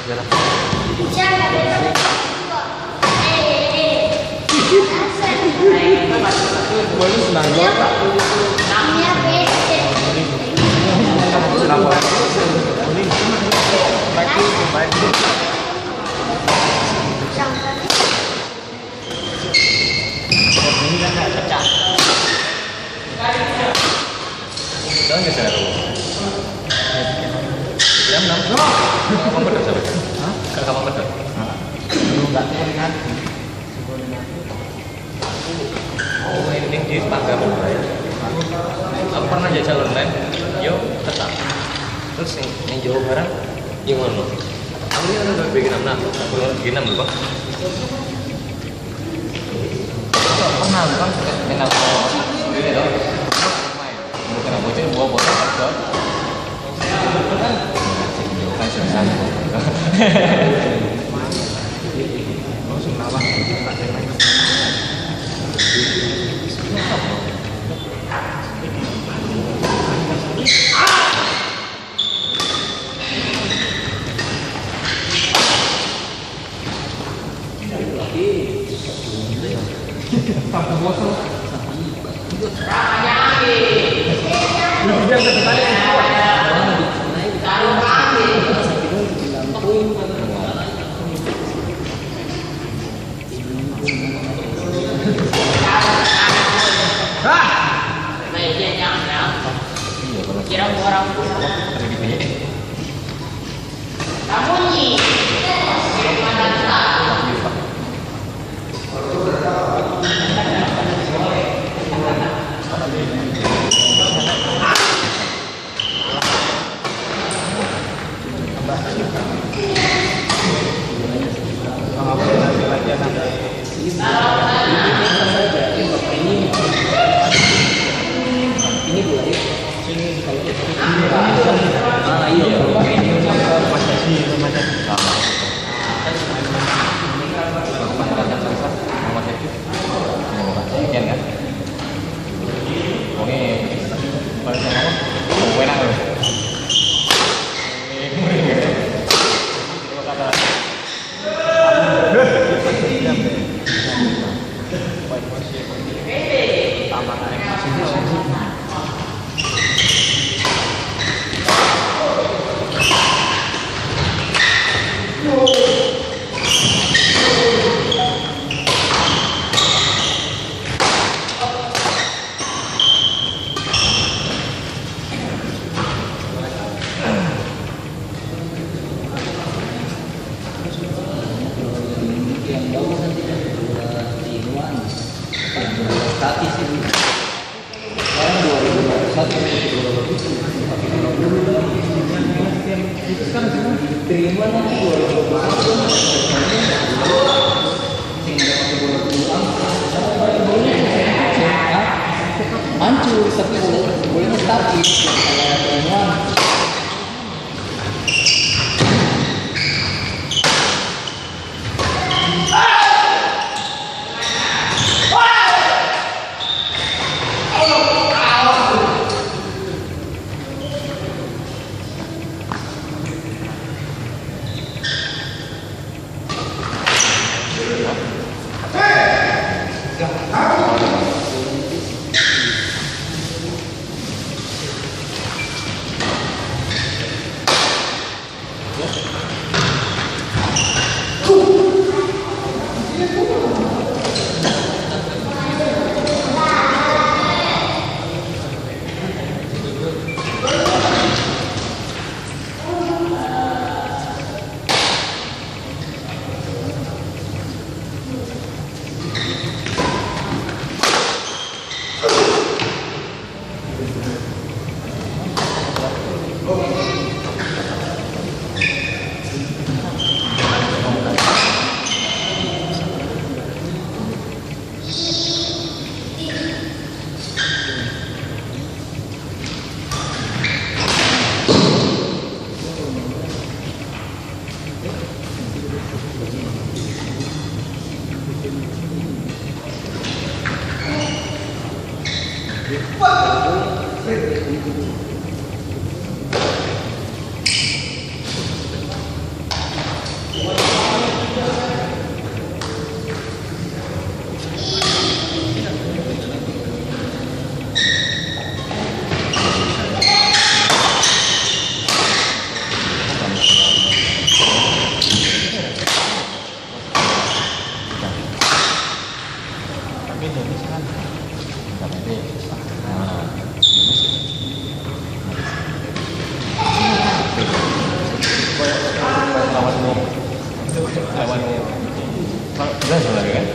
jalan. Boleh senang loh. Ini kan nggak pecah. Jangan geser. Jam 6. Kamu pedot sampai? Hah? Kamu pedot? Enggak kan? Oh, ini di Pangga ya. Aku pernah jajal online, yo tetap. Terus yang jauh barang, yang mana? Aku ini udah bikin 6, aku bikin 6 loh, Bang. Pernah kan main aku sendiri loh. Main. Bukan aku itu bawa botol pedot. Kan jauh kan susah. Langsung lawan tak main. Kira orang kamu nih hancur tapi boleh statis kalau lawanmu jelas lagi kan.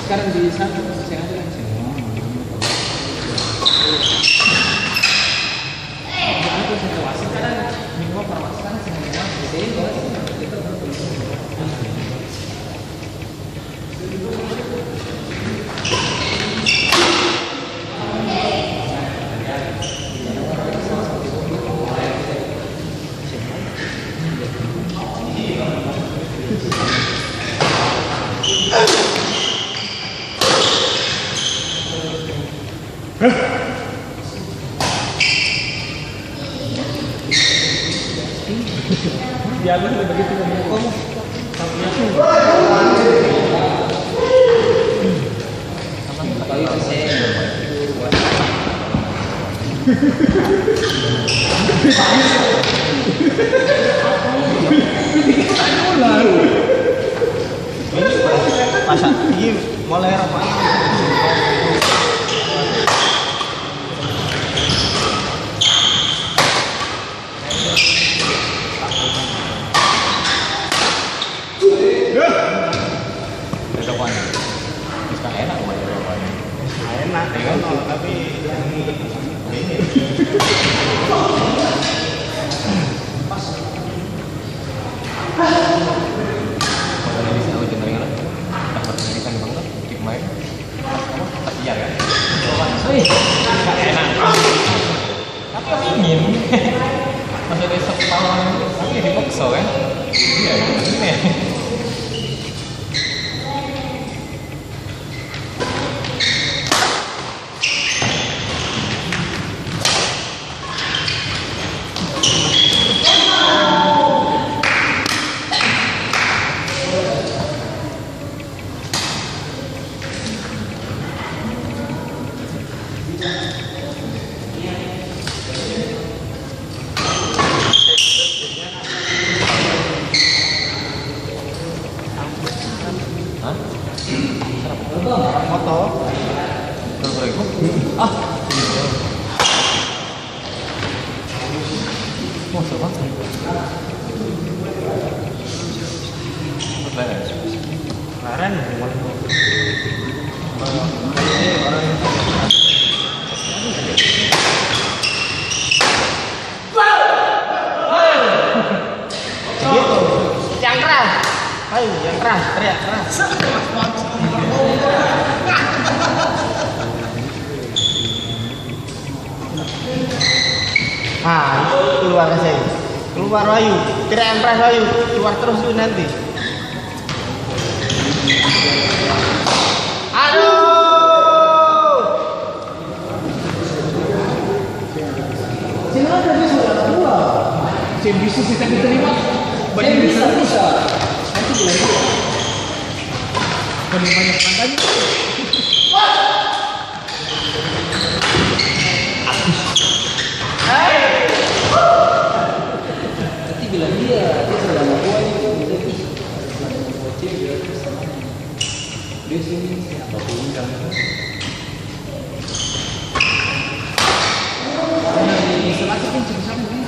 Sekarang di sana saya ada yang sekarang minimal perwakilan semuanya dia begitu kamu masa ini mulai apa? Enak kan tapi ini pas tapi ingin masih ada sepalan tapi dipaksa kan iya ini foto ah mau coba laren yang keras ayo yang keras teriak keras nah keluar saya keluar Ayu teriak yang keras Ayu keluar terus tuh nanti aduh Paling banyak angkanya. Nanti bilang dia sudah mau gua itu dia sini apa pun kan. Di selasa kan cuma sama nih.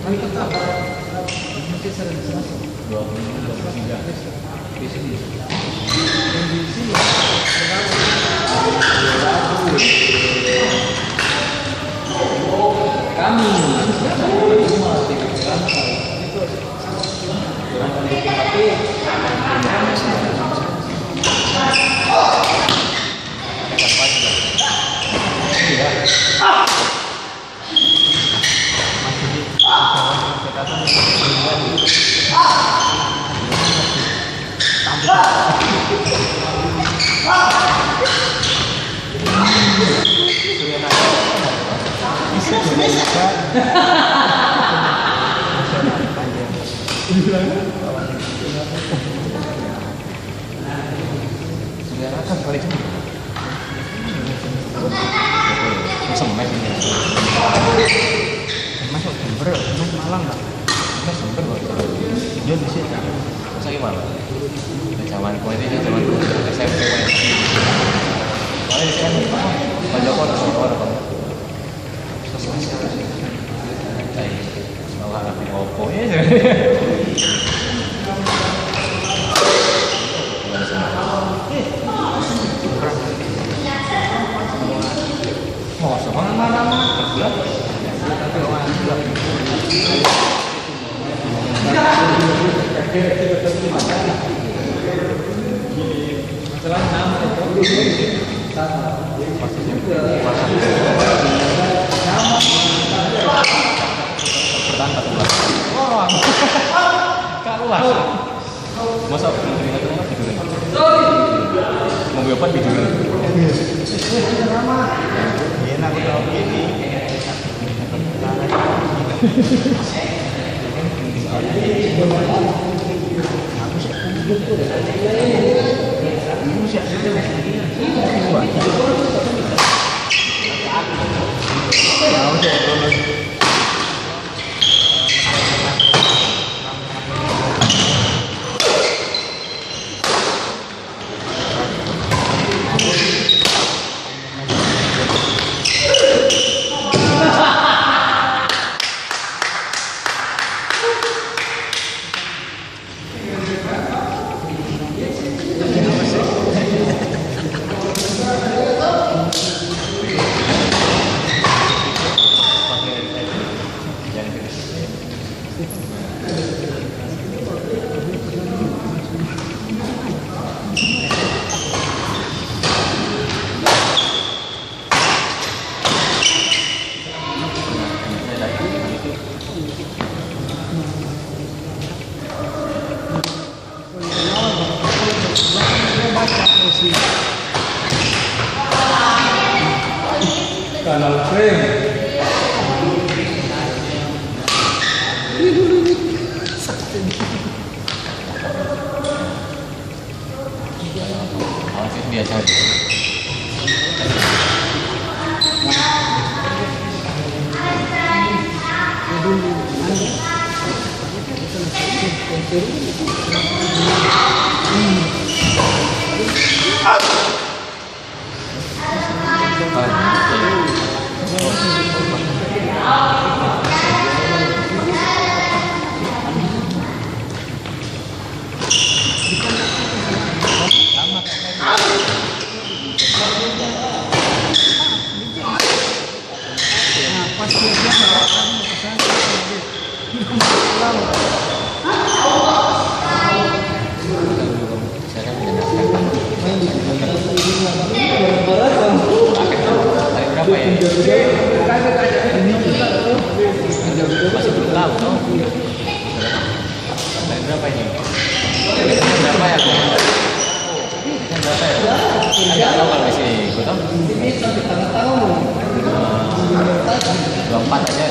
Kami tetap. Nanti sering selasa. 23 di sini. Di sini. Kami Semek ini. Masuk Jember, masuk Malang nggak? Kita sempet loh. Dia di sini. Masa gimana? Zaman kau ini zaman SMP kau. Soalnya di sini banyak orang kan. Malah nanti ngopo ya. Oh, semangat mana-mana terbuat. masalah nama itu Pertahan 14. Wah, kalah. Masa menteri rumah tidurin? Mobil apa tidurin? Iya, aku tahu ini. kanal frame. Awas biasa aja. Berapa ya? Masih belum tahu toh. Dari berapa ini? Berapa ya? Berapa ya? Ada tahu kalau di sini, gue tahu. 24 aja.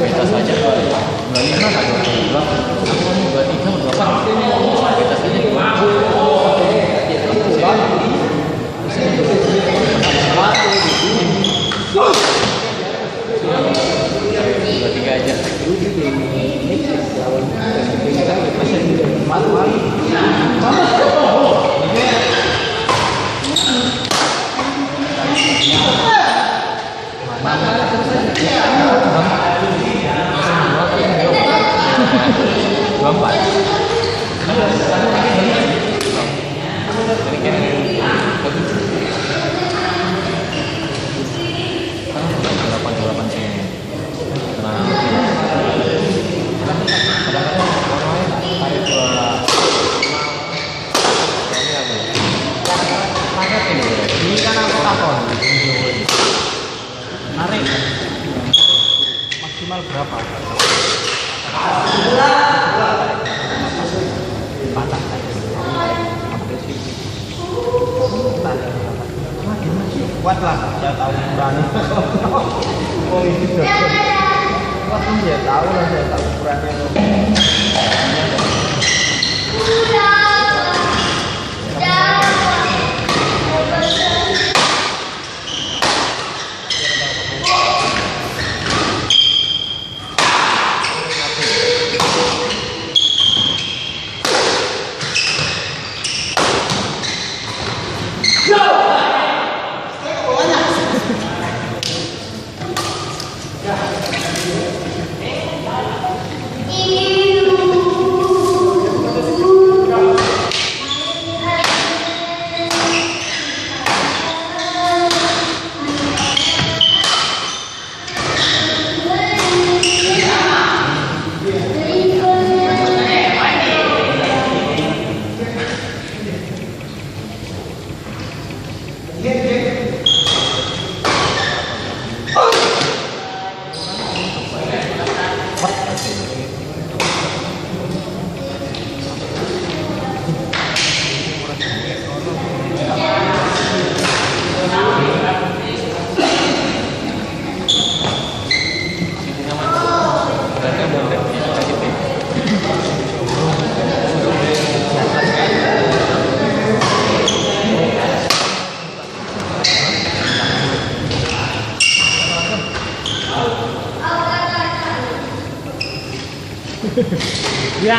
Kita saja 25 kan 22. Aku mau 23 24. Kita saja 23 aja. Ini kan aku takon. Narik. Maksimal berapa? Patah. Kuat lah, saya tahu ukurannya. Oh ini kuat kan dia tahu lah, saya tahu ukurannya. Ya.